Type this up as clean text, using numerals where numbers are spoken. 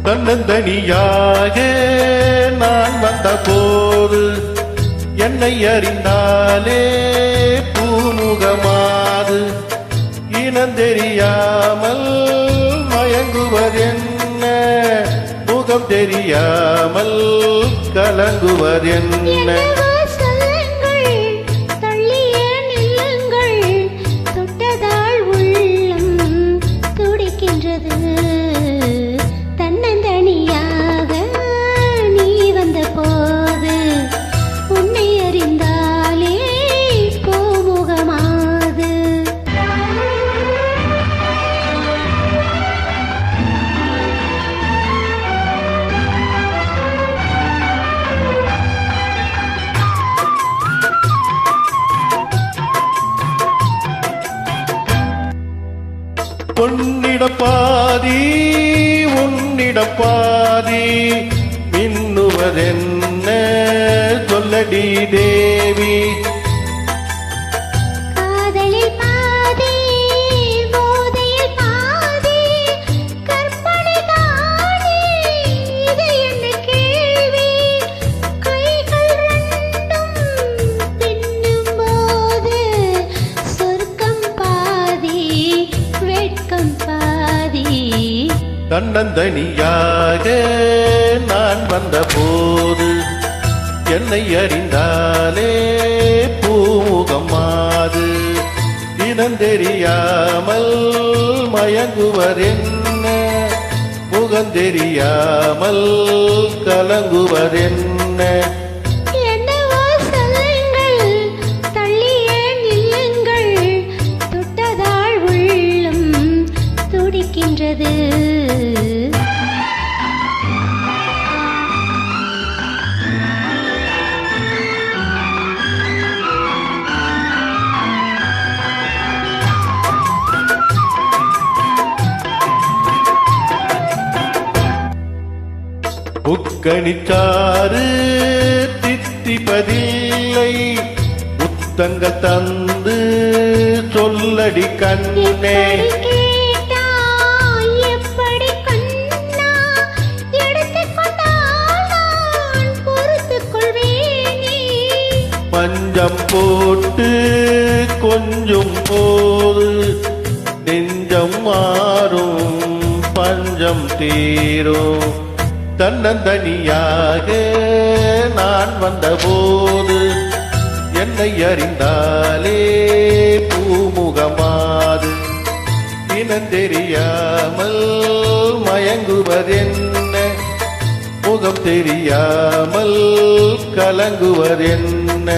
தன்னந்தனியாக நான் வந்த போது என்னை அறிந்தாலே பூமுகமாது இனந்தெரியாமல் மயங்குவதென்ன முகம் தெரியாமல் கலங்குவதென்ன பொன்னிடப்பாதி உன்னிடப்பாதி மின்னுவதென்ன சொல்லடி தேவி காதலில் பாதி போதையில் பாதி கற்பனை தானே இது என்ன கேள்வி கைகள் ரெண்டும் பின்னும் போது சொர்க்கம் பாதி வெட்கம் பாதி தன்னந்தனியாக நான் வந்த போது என்னை அறிந்தாலே பூமுகமாது இனந்தெரியாமல் மயங்குவதென்ன முகந்தெரியாமல் கலங்குவதென்ன என்னவோ சொல்லுங்கள் தள்ளியே நில்லுங்கள் தொட்டதால் உள்ளம் துடிக்கின்றது உக்கணிச்சாறு தித்திப்பதில்லை முத்தங்க தந்து சொல்லடி கண்ணே எப்படி கண்ணா எடுத்துக்கொண்டால் நான் பொறுத்துக் கொள்வேனே பஞ்சம் போட்டு கொஞ்சம் போது நெஞ்சம் மாறும் பஞ்சம் தீரும் தன்னந்தனியாக நான் வந்தபோது என்னை அறிந்தாலே பூமுகமாது இனந்தெரியாமல் மயங்குவதென்ன முகம் தெரியாமல் கலங்குவதென்ன